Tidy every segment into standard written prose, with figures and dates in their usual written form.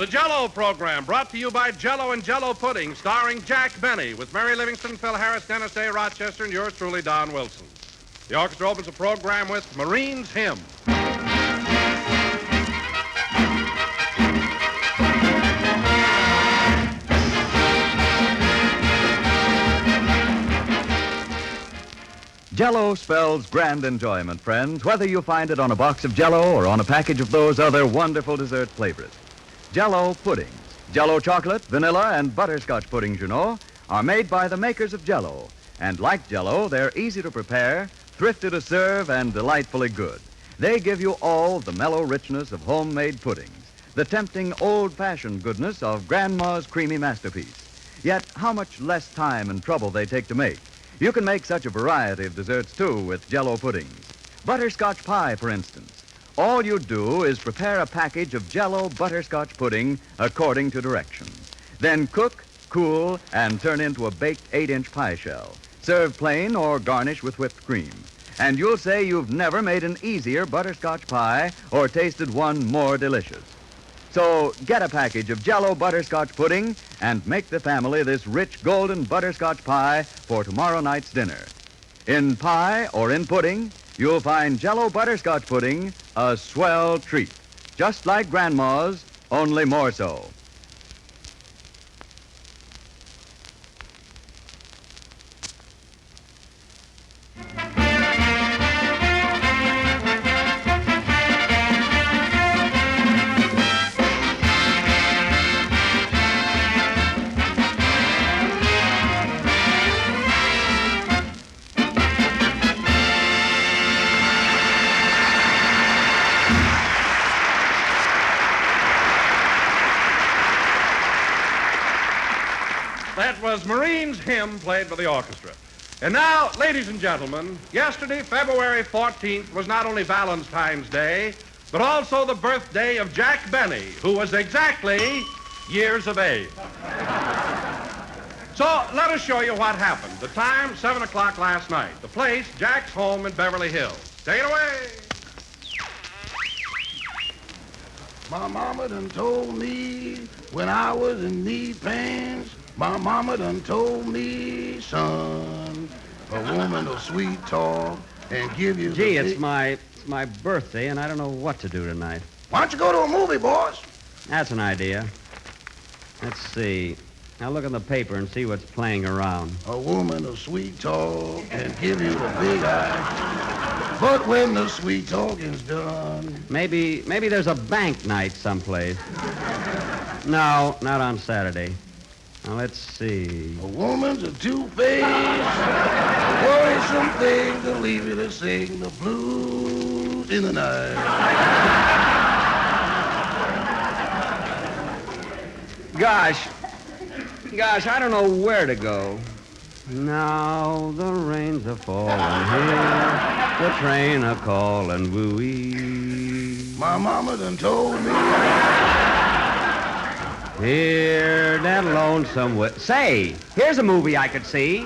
Jell-O program, brought to you by Jell-O and Jell-O Pudding, starring Jack Benny, with Mary Livingston, Phil Harris, Dennis A. Rochester, and yours truly, Don Wilson. The orchestra opens the program with Marine's Hymn. Jell-O spells grand enjoyment, friends, whether you find it on a box of Jell-O or on a package of those other wonderful dessert flavors. Jell-O puddings, Jell-O chocolate, vanilla, and butterscotch puddings, you know, are made by the makers of Jell-O. And like Jell-O, they're easy to prepare, thrifty to serve, and delightfully good. They give you all the mellow richness of homemade puddings, the tempting old-fashioned goodness of Grandma's creamy masterpiece. Yet how much less time and trouble they take to make. You can make such a variety of desserts, too, with Jell-O puddings. Butterscotch pie, for instance. All you do is prepare a package of Jell-O butterscotch pudding according to directions. Then cook, cool, and turn into a baked 8-inch pie shell. Serve plain or garnish with whipped cream. And you'll say you've never made an easier butterscotch pie or tasted one more delicious. So get a package of Jell-O butterscotch pudding and make the family this rich golden butterscotch pie for tomorrow night's dinner. In pie or in pudding, you'll find Jell-O butterscotch pudding a swell treat, just like Grandma's, only more so. That was Marine's Hymn, played by the orchestra. And now, ladies and gentlemen, yesterday, February 14th, was not only Valentine's Day, but also the birthday of Jack Benny, who was exactly years of age. So, let us show you what happened. The time, 7 o'clock last night. The place, Jack's home in Beverly Hills. Take it away. My mama done told me when I was in knee pants, my mama done told me, son, a woman will sweet talk and give you Gee, it's my birthday, and I don't know what to do tonight. Why don't you go to a movie, boss? That's an idea. Let's see. I'll look in the paper and see what's playing around. A woman will sweet talk and give you a big eye. But when the sweet talking's done... Maybe there's a bank night someplace. No, not on Saturday. Now, let's see. A woman's a two-faced, worrisome thing to leave you to sing the blues in the night. Gosh, I don't know where to go. Now the rains are falling here, the train a calling, woo-wee. My mama done told me. Hear that lonesome Say, here's a movie I could see.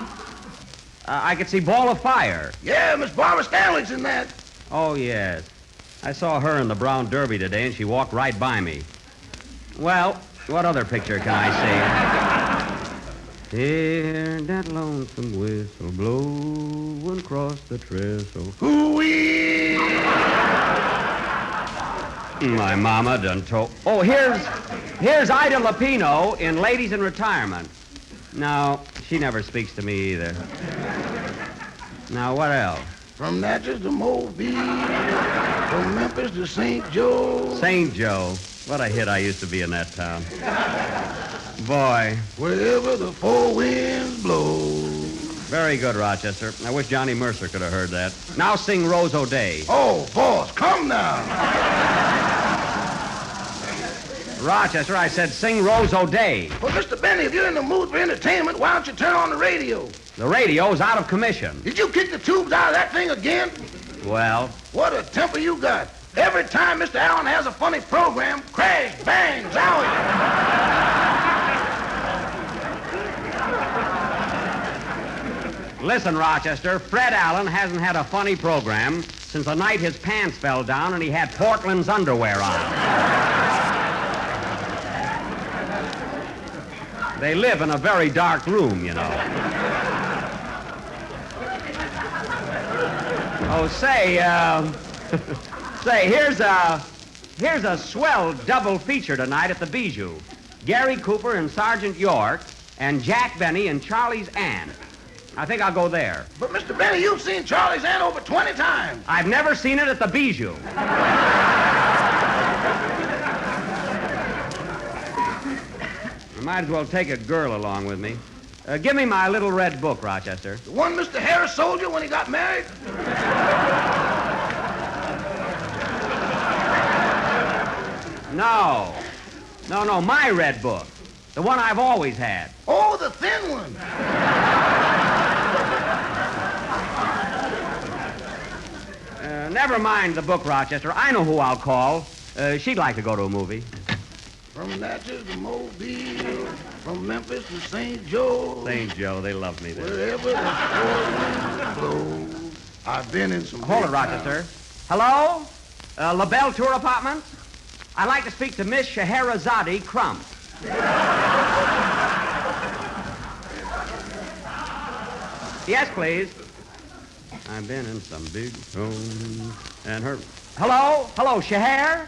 I could see Ball of Fire. Yeah, Miss Barbara Stanley's in that. Oh, yes. I saw her in the Brown Derby today, and she walked right by me. Well, what other picture can I see? Hear that lonesome whistle blowing across the trestle. Hoo-wee! My mama done told... Oh, here's Ida Lupino in Ladies in Retirement. No, she never speaks to me either. Now, what else? From Natchez to Mobile, from Memphis to St. Joe. St. Joe. What a hit I used to be in that town. Boy. Wherever the four winds blow. Very good, Rochester. I wish Johnny Mercer could have heard that. Now sing Rose O'Day. Oh, boss, come now. Rochester, I said sing Rose O'Day. Well, Mr. Benny, if you're in the mood for entertainment, why don't you turn on the radio? The radio's out of commission. Did you kick the tubes out of that thing again? Well? What a temper you got. Every time Mr. Allen has a funny program, crash, bang, zowie. Listen, Rochester, Fred Allen hasn't had a funny program since the night his pants fell down and he had Portland's underwear on. They live in a very dark room, you know. Oh, say, say, here's a swell double feature tonight at the Bijou. Gary Cooper and Sergeant York and Jack Benny and Charlie's Aunt. I think I'll go there. But, Mr. Benny, you've seen Charlie's Aunt over 20 times. I've never seen it at the Bijou. I might as well take a girl along with me. Give me my little red book, Rochester. The one Mr. Harris sold you when he got married? No. No, my red book. The one I've always had. Oh, the thin one. Never mind the book, Rochester. I know who I'll call. She'd like to go to a movie. From Natchez to Mobile, from Memphis to St. Joe. St. Joe, they love me there. Wherever the wind blows, I've been in some... Hold it, Rochester. Hello? LaBelle Tour Apartments? I'd like to speak to Miss Scheherazade Crump. Yes, please. I've been in some big rooms and her... Hello? Hello, Scheher?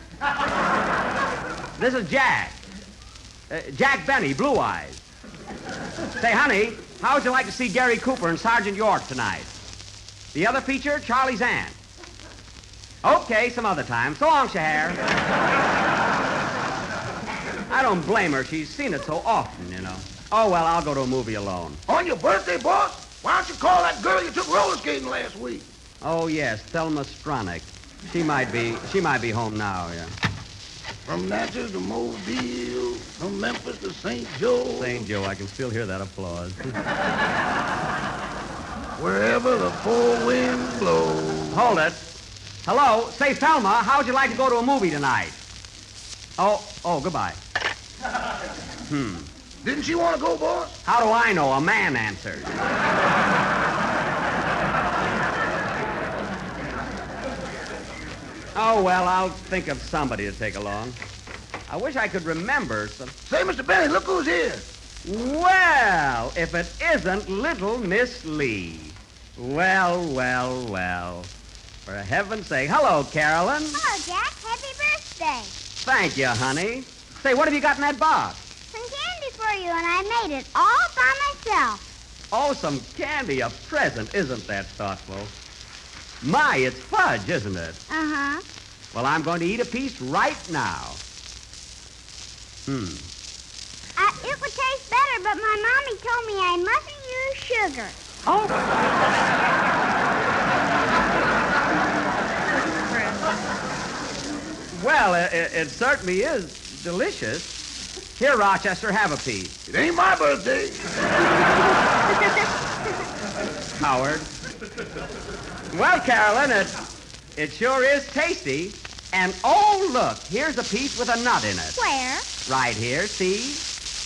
This is Jack. Jack Benny, Blue Eyes. Say, honey, how would you like to see Gary Cooper and Sergeant York tonight? The other feature, Charlie's Aunt. Okay, some other time. So long, Scheher. I don't blame her. She's seen it so often, you know. Oh, well, I'll go to a movie alone. On your birthday, boss? Why don't you call that girl you took roller skating last week? Oh, yes, Thelma Stronach. She might be home now, yeah. From Natchez to Mobile, from Memphis to St. Joe. St. Joe, I can still hear that applause. Wherever the four winds blow. Hold it. Hello? Say, Thelma, how'd you like to go to a movie tonight? Oh, goodbye. Didn't she want to go, boss? How do I know? A man answered. Oh, well, I'll think of somebody to take along. I wish I could remember some... Say, Mr. Benny, look who's here. Well, if it isn't little Miss Lee. Well. For heaven's sake. Hello, Carolyn. Hello, Jack. Happy birthday. Thank you, honey. Say, what have you got in that box? Some candy for you, and I made it all by myself. Oh, some candy, a present. Isn't that thoughtful? My, it's fudge, isn't it? Uh-huh. Well, I'm going to eat a piece right now. It would taste better, but my mommy told me I mustn't use sugar. Oh. Well, it certainly is delicious. Here, Rochester, have a piece. It ain't my birthday. Howard. Well, Carolyn, it sure is tasty. And, oh, look, here's a piece with a nut in it. Where? Right here, see?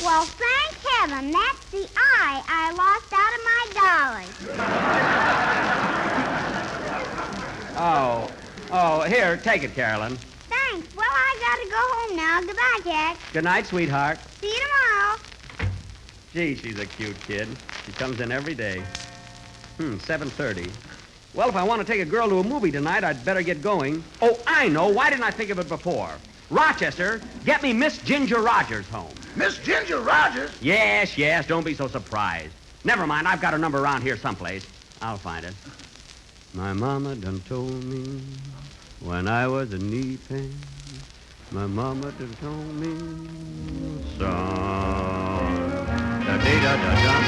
Well, thank heaven, that's the eye I lost out of my dolly. Oh, here, take it, Carolyn. Thanks. Well, I gotta go home now. Goodbye, Jack. Good night, sweetheart. See you tomorrow. Gee, she's a cute kid. She comes in every day. 7:30. Well, if I want to take a girl to a movie tonight, I'd better get going. Oh, I know. Why didn't I think of it before? Rochester, get me Miss Ginger Rogers home. Miss Ginger Rogers? Yes. Don't be so surprised. Never mind. I've got her number around here someplace. I'll find it. My mama done told me when I was a knee pain. My mama done told me, son. Da-dee-da-da-da.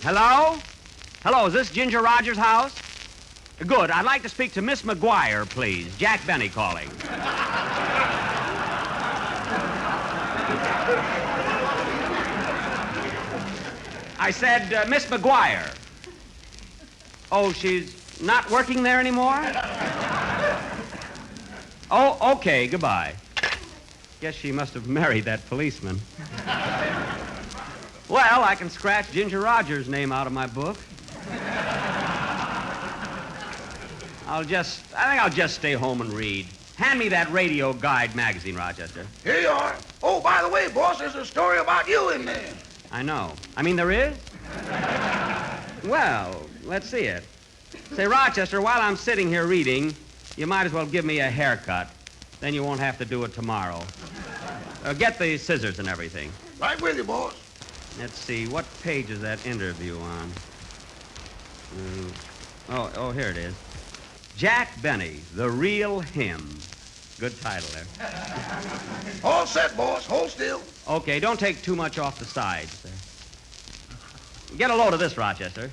Hello? Hello, is this Ginger Rogers' house? Good. I'd like to speak to Miss McGuire, please. Jack Benny calling. I said, Miss McGuire. Oh, she's not working there anymore? Oh, okay. Goodbye. Guess she must have married that policeman. Well, I can scratch Ginger Rogers' name out of my book. I think I'll just stay home and read. Hand me that Radio Guide magazine, Rochester. Here you are. Oh, by the way, boss, there's a story about you in there. I know. I mean, there is? Well, let's see it. Say, Rochester, while I'm sitting here reading, you might as well give me a haircut. Then you won't have to do it tomorrow. Get the scissors and everything. Right with you, boss. Let's see, what page is that interview on? Oh, here it is. Jack Benny, The Real Him. Good title there. All set, boss. Hold still. Okay, don't take too much off the sides there. Get a load of this, Rochester.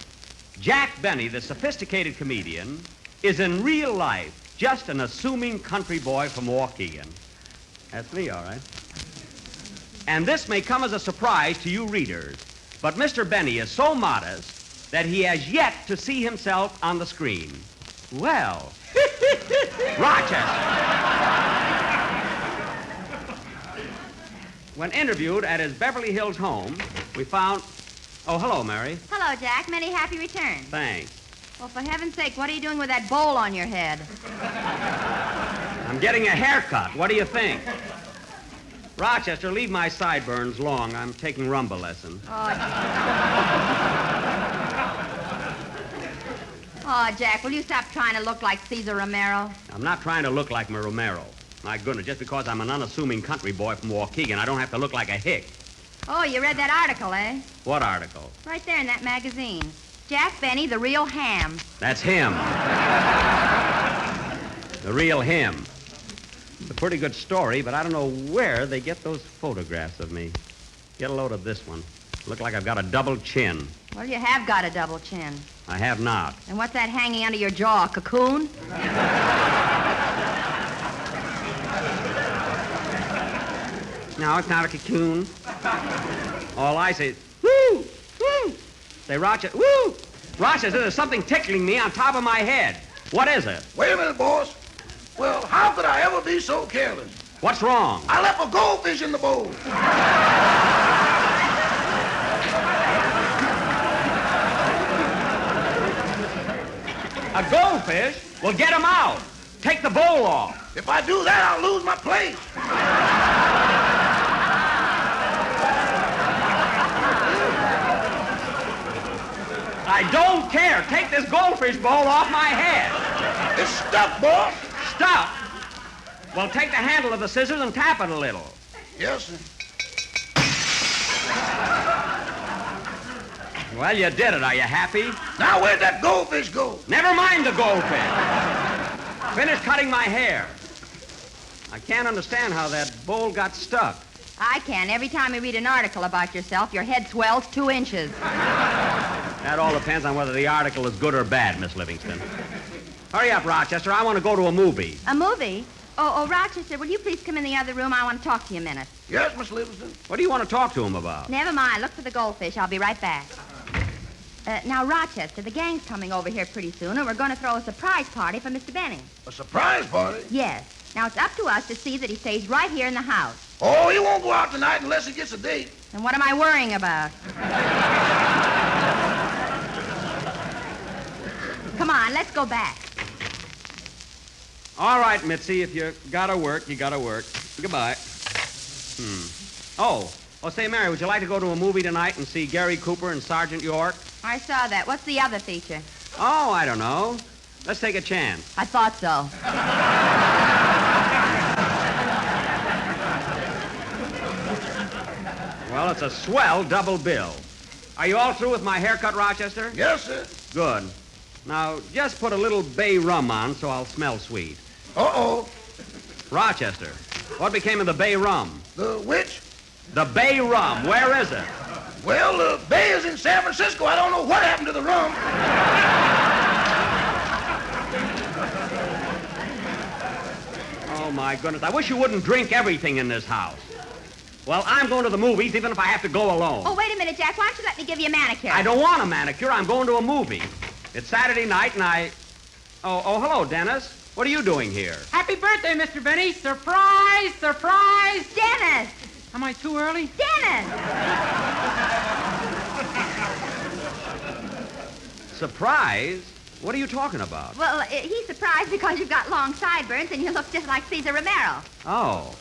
Jack Benny, the sophisticated comedian, is in real life just an assuming country boy from Waukegan. That's me, all right. And this may come as a surprise to you readers, but Mr. Benny is so modest that he has yet to see himself on the screen. Well, Rochester. When interviewed at his Beverly Hills home, we found... Oh, hello, Mary. Hello, Jack. Many happy returns. Thanks. Well, for heaven's sake, what are you doing with that bowl on your head? I'm getting a haircut. What do you think? Rochester, leave my sideburns long. I'm taking rumba lessons. Oh, Jack, will you stop trying to look like Cesar Romero? I'm not trying to look like Romero. My goodness, just because I'm an unassuming country boy from Waukegan, I don't have to look like a hick. Oh, you read that article, eh? What article? Right there in that magazine. Jack Benny, the real ham. That's him. The real him. It's a pretty good story, but I don't know where they get those photographs of me. Get a load of this one. Look like I've got a double chin. Well, you have got a double chin. I have not. And what's that hanging under your jaw, a cocoon? No, it's not a cocoon. All I say is, woo, woo. Say, Rochester, woo. Rochester, there's something tickling me on top of my head. What is it? Wait a minute, boss. Well, how could I ever be so careless? What's wrong? I left a goldfish in the bowl. A goldfish? Well, get him out. Take the bowl off. If I do that, I'll lose my place. I don't care. Take this goldfish bowl off my head. It's stuck, boss. Stuff? Well, take the handle of the scissors and tap it a little. Yes, sir. Well, you did it. Are you happy? Now, where'd that goldfish go? Never mind the goldfish. Finish cutting my hair. I can't understand how that bowl got stuck. I can. Every time you read an article about yourself, your head swells 2 inches. That all depends on whether the article is good or bad, Miss Livingston. Hurry up, Rochester. I want to go to a movie. A movie? Oh, Rochester, will you please come in the other room? I want to talk to you a minute. Yes, Miss Livingston. What do you want to talk to him about? Never mind. Look for the goldfish. I'll be right back. Now, Rochester, the gang's coming over here pretty soon, and we're going to throw a surprise party for Mr. Benny. A surprise party? Yes. Now, it's up to us to see that he stays right here in the house. Oh, he won't go out tonight unless he gets a date. And what am I worrying about? Come on, let's go back. All right, Mitzi, if you gotta work, you gotta work. Goodbye. Oh, say, Mary, would you like to go to a movie tonight and see Gary Cooper and Sergeant York? I saw that. What's the other feature? Oh, I don't know. Let's take a chance. I thought so. Well, it's a swell double bill. Are you all through with my haircut, Rochester? Yes, sir. Good. Now, just put a little bay rum on so I'll smell sweet. Uh-oh. Rochester, what became of the bay rum? The which? The bay rum. Where is it? Well, the bay is in San Francisco. I don't know what happened to the rum. my goodness. I wish you wouldn't drink everything in this house. Well, I'm going to the movies even if I have to go alone. Oh, wait a minute, Jack. Why don't you let me give you a manicure? I don't want a manicure. I'm going to a movie. It's Saturday night, and Oh, hello, Dennis. What are you doing here? Happy birthday, Mr. Benny. Surprise, surprise. Dennis! Am I too early? Dennis! Surprise? What are you talking about? Well, he's surprised because you've got long sideburns and you look just like Cesar Romero. Oh,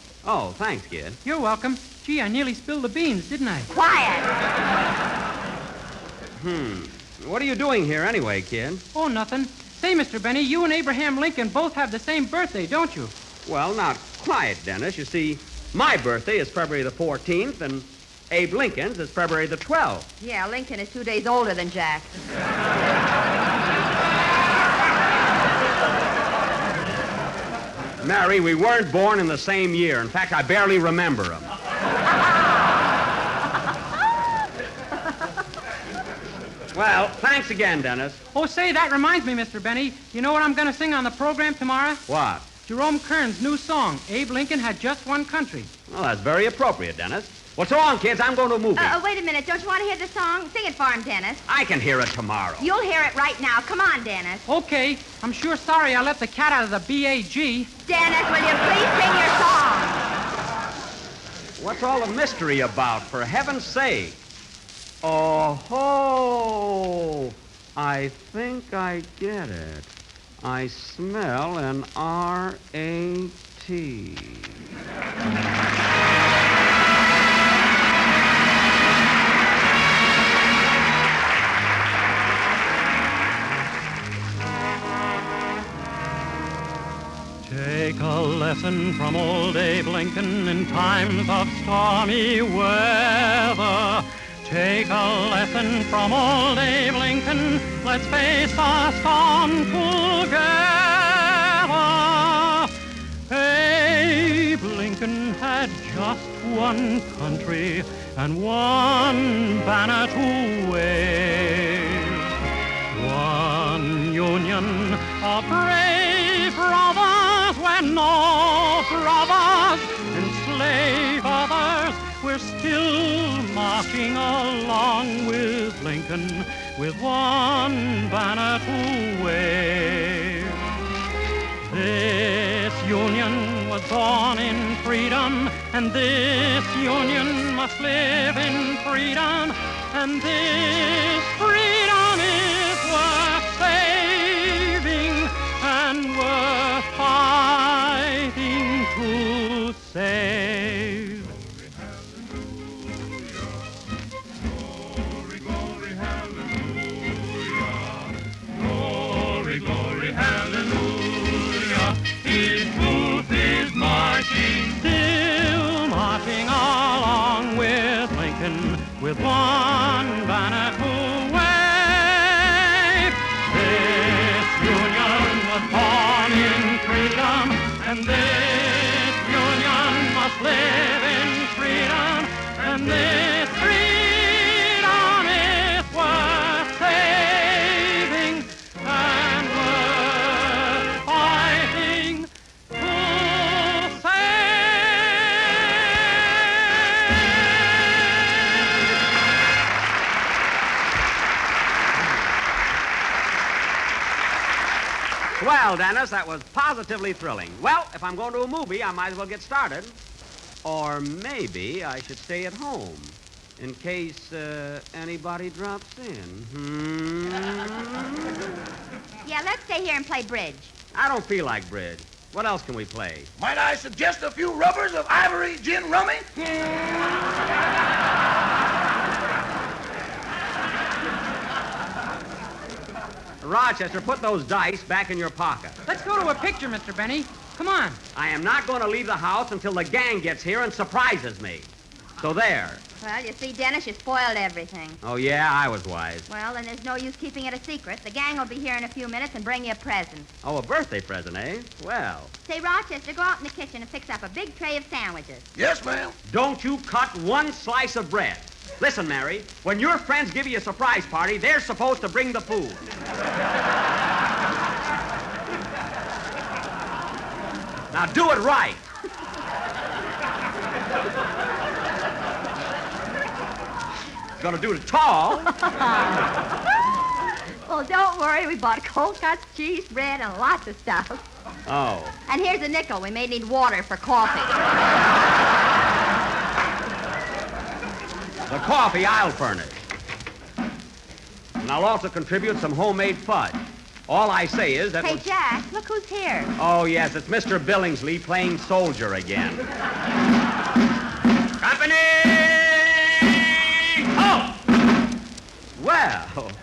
thanks, kid. You're welcome. Gee, I nearly spilled the beans, didn't I? Quiet! What are you doing here anyway, kid? Oh, nothing. Say, Mr. Benny, you and Abraham Lincoln both have the same birthday, don't you? Well, not quite, Dennis. You see, my birthday is February the 14th, and Abe Lincoln's is February the 12th. Yeah, Lincoln is 2 days older than Jack. Mary, we weren't born in the same year. In fact, I barely remember him. Well, thanks again, Dennis. Oh, say, that reminds me, Mr. Benny. You know what I'm going to sing on the program tomorrow? What? Jerome Kern's new song, Abe Lincoln Had Just One Country. Well, that's very appropriate, Dennis. Well, so long, kids. I'm going to a movie. Wait a minute. Don't you want to hear the song? Sing it for him, Dennis. I can hear it tomorrow. You'll hear it right now. Come on, Dennis. Okay. I'm sure sorry I let the cat out of the B.A.G. Dennis, will you please sing your song? What's all the mystery about, for heaven's sake? Oh-ho! I think I get it. I smell an R-A-T. Take a lesson from old Abe Lincoln in times of stormy weather. Take a lesson from old Abe Lincoln. Let's face the storm together. Abe Lincoln had just one country and one banner to wave. One union of brave brothers when no brothers enslave others. We're still marching along with Lincoln with one banner to wave. This union was born in freedom, and this union must live in freedom, and this freedom is worth saving and worth fighting to save. Still marching along with Lincoln with one banner to wave. This union was born in freedom, and this union must live in freedom, and this freedom is worth saving and worth fighting to save. Well, Dennis, that was positively thrilling. Well, if I'm going to a movie, I might as well get started. Or maybe I should stay at home in case anybody drops in. Yeah, let's stay here and play bridge. I don't feel like bridge. What else can we play? Might I suggest a few rubbers of ivory gin rummy? Rochester, put those dice back in your pocket. Let's go to a picture, Mr. Benny. Come on. I am not going to leave the house until the gang gets here and surprises me. So there. Well, you see, Dennis, you spoiled everything. Oh, yeah, I was wise. Well, then there's no use keeping it a secret. The gang will be here in a few minutes and bring you a present. Oh, a birthday present, eh? Well, Say, Rochester, go out in the kitchen and fix up a big tray of sandwiches. Yes, ma'am. don't you cut one slice of bread. Listen, Mary, when your friends give you a surprise party, they're supposed to bring the food. Now do it right. Gonna do it tall. Well, don't worry. We bought cold cuts, cheese, bread, and lots of stuff. Oh. And here's a nickel. We may need water for coffee. The coffee I'll furnish. And I'll also contribute some homemade fudge. All I say is that... Hey, Jack, look who's here. Oh, yes, it's Mr. Billingsley playing soldier again. Company! Oh! Well,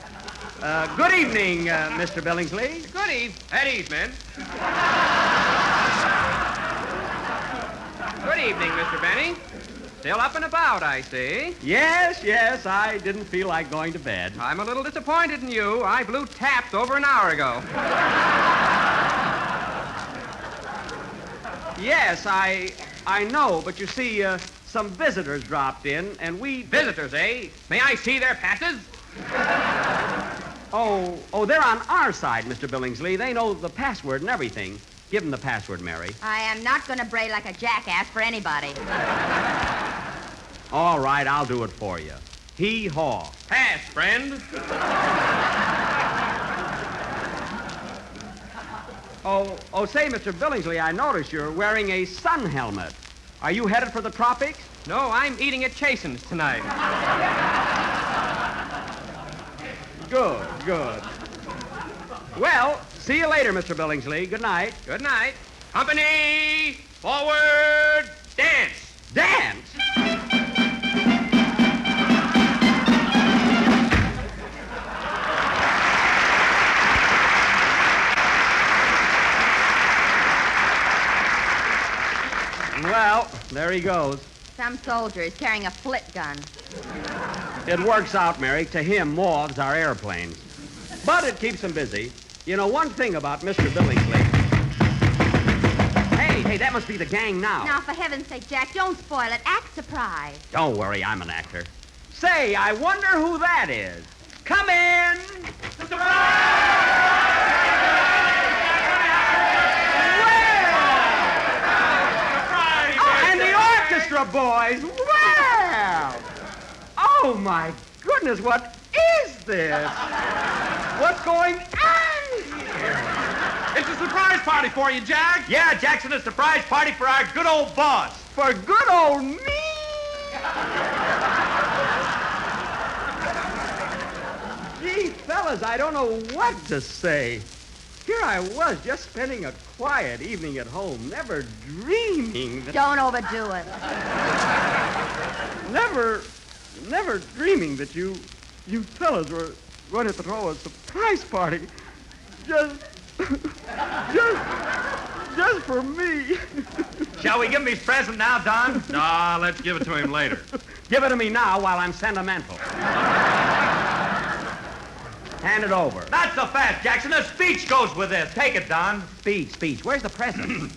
good evening, Mr. Billingsley. Good evening. Good evening, Mr. Benny. Still up and about, I see. Yes, I didn't feel like going to bed. I'm a little disappointed in you. I blew taps over an hour ago. Yes, I know, but you see, some visitors dropped in, and we... Visitors, eh? May I see their passes? Oh, they're on our side, Mr. Billingsley. They know the password and everything. Give them the password, Mary. I am not going to bray like a jackass for anybody. All right, I'll do it for you. Hee-haw. Pass, friend. Say, Mr. Billingsley, I notice you're wearing a sun helmet. Are you headed for the tropics? No, I'm eating at Chasen's tonight. Good. Well, see you later, Mr. Billingsley. Good night. Good night. Company, forward, dance. Dance? Well, there he goes. Some soldier is carrying a flit gun. It works out, Mary. To him, moths are airplanes. But it keeps him busy. You know, one thing about Mr. Billingsley... Hey, that must be the gang now. Now, for heaven's sake, Jack, don't spoil it. Act surprised. Don't worry, I'm an actor. Say, I wonder who that is. Come in! And the orchestra boys! Well! Oh, my goodness, what is this? What's going on here? It's a surprise party for you, Jack. Yeah, Jackson, a surprise party for our good old boss. For good old me? Gee, fellas, I don't know what to say. Here I was, just spending a quiet evening at home, never dreaming that... Don't overdo it. Never dreaming that you fellas were going to throw a surprise party. Just for me. Shall we give him his present now, Don? No, let's give it to him later. Give it to me now while I'm sentimental. Hand it over. Not so fast, Jackson. A speech goes with this. Take it, Don. Speech. Where's the present?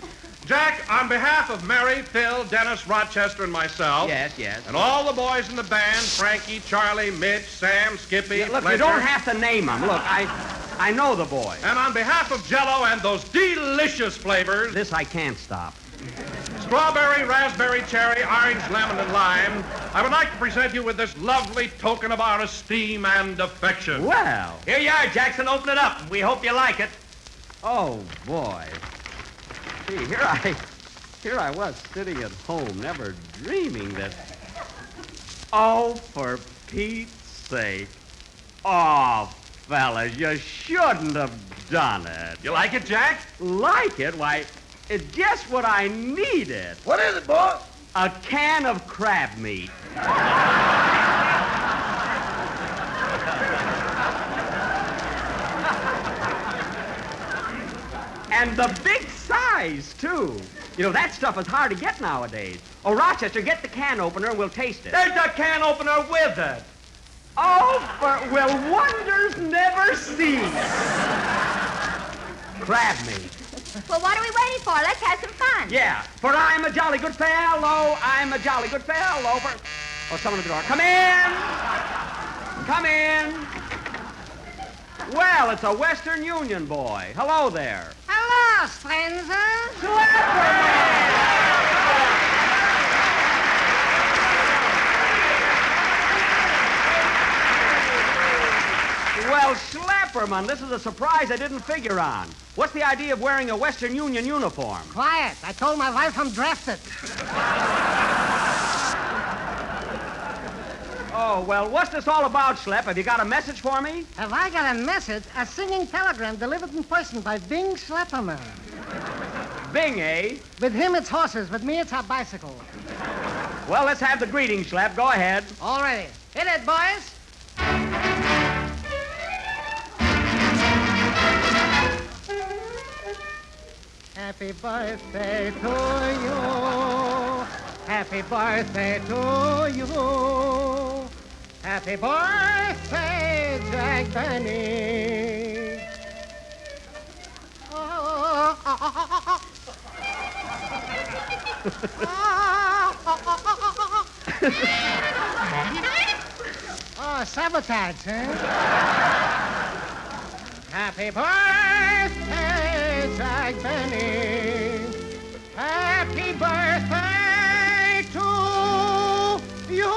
Jack, on behalf of Mary, Phil, Dennis, Rochester, and myself... Yes. And all the boys in the band, Frankie, Charlie, Mitch, Sam, Skippy... Yeah, look, Fletcher, you don't have to name them. Look, I know the boys. And on behalf of Jell-O and those delicious flavors... This I can't stop. Strawberry, raspberry, cherry, orange, lemon, and lime, I would like to present you with this lovely token of our esteem and affection. Well. Here you are, Jackson. Open it up. We hope you like it. Oh, boy. Gee, here I was sitting at home, never dreaming that... Oh, for Pete's sake. Oh, fellas, you shouldn't have done it. You like it, Jack? Like it? Why, it's just what I needed. What is it, boy? A can of crab meat. And the big size, too. You know, that stuff is hard to get nowadays. Oh, Rochester, get the can opener and we'll taste it. There's a can opener with it. Oh, will wonders never cease? Crab meat. Well, what are we waiting for? Let's have some fun. Yeah, for I'm a jolly good fellow. I'm a jolly good fellow. Oh, someone at the door. Come in. Come in. Well, it's a Western Union boy. Hello there. Hello. Adios, friends. Well, Schlepperman, this is a surprise I didn't figure on. What's the idea of wearing a Western Union uniform? Quiet. I told my wife I'm drafted. Oh, well, what's this all about, Schlepp? Have you got a message for me? Have I got a message? A singing telegram delivered in person by Bing Schlepperman. Bing, eh? With him, it's horses. With me, it's a bicycle. Well, let's have the greeting, Schlepp. Go ahead. All righty. Hit it, boys. Happy birthday to you. Happy birthday to you. Happy birthday, Jack Benny. Oh, sabotage, huh? Happy birthday, Jack Benny. Happy birthday to you.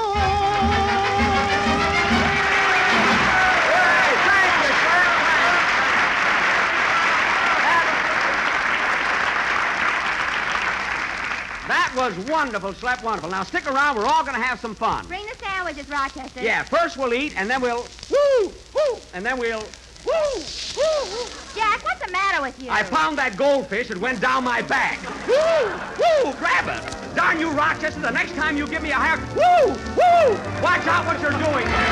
Hey, thank you, Schlepp. That was wonderful, Schlepp, wonderful. Now, stick around. We're all going to have some fun. Bring the sandwiches, Rochester. Yeah, first we'll eat, and then we'll woo, woo, and then we'll woo, woo, woo. Jack, what's the matter with you? I found that goldfish. It went down my back. Woo, woo, grab it. Darn you, Rochester, the next time you give me a hair, woo, woo. Watch out what you're doing there.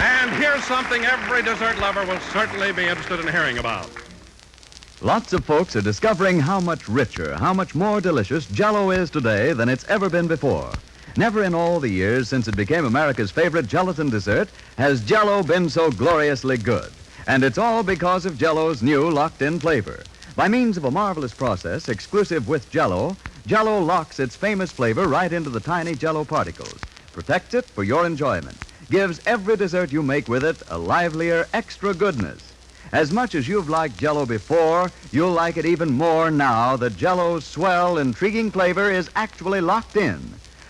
And here's something every dessert lover will certainly be interested in hearing about. Lots of folks are discovering how much richer, how much more delicious Jell-O is today than it's ever been before. Never in all the years since it became America's favorite gelatin dessert has Jell-O been so gloriously good. And it's all because of Jell-O's new locked-in flavor. By means of a marvelous process exclusive with Jell-O, Jell-O locks its famous flavor right into the tiny Jell-O particles, protects it for your enjoyment, gives every dessert you make with it a livelier, extra goodness. As much as you've liked Jell-O before, you'll like it even more now that Jell-O's swell, intriguing flavor is actually locked in.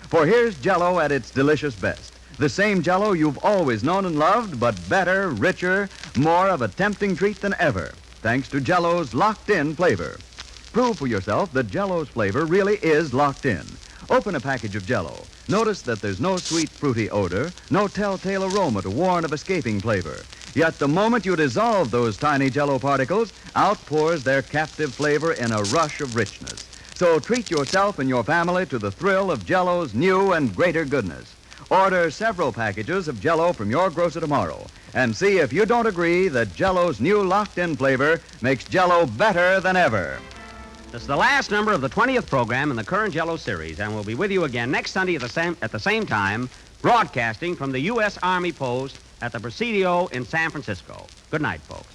For here's Jell-O at its delicious best. The same Jell-O you've always known and loved, but better, richer, more of a tempting treat than ever, thanks to Jell-O's locked-in flavor. Prove for yourself that Jell-O's flavor really is locked in. Open a package of Jell-O. Notice that there's no sweet, fruity odor, no telltale aroma to warn of escaping flavor. Yet the moment you dissolve those tiny Jell-O particles, out pours their captive flavor in a rush of richness. So treat yourself and your family to the thrill of Jell-O's new and greater goodness. Order several packages of Jell-O from your grocer tomorrow and see if you don't agree that Jell-O's new locked-in flavor makes Jell-O better than ever. This is the last number of the 20th program in the current Jell-O series, and we'll be with you again next Sunday at the same time, broadcasting from the U.S. Army Post at the Presidio in San Francisco. Good night, folks.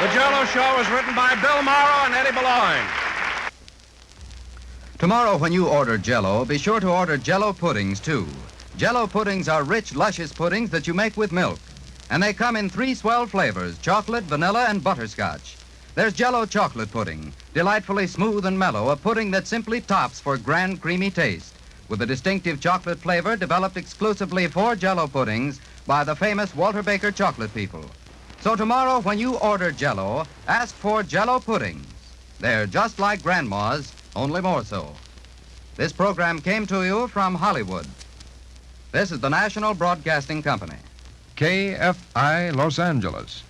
The Jell-O Show is written by Bill Morrow and Eddie Boulogne. Tomorrow, when you order Jell-O, be sure to order Jell-O puddings, too. Jell-O puddings are rich, luscious puddings that you make with milk. And they come in 3 swell flavors, chocolate, vanilla, and butterscotch. There's Jell-O chocolate pudding, delightfully smooth and mellow, a pudding that simply tops for grand, creamy taste, with a distinctive chocolate flavor developed exclusively for Jell-O puddings by the famous Walter Baker chocolate people. So tomorrow, when you order Jell-O, ask for Jell-O puddings. They're just like Grandma's, only more so. This program came to you from Hollywood. This is the National Broadcasting Company. KFI Los Angeles.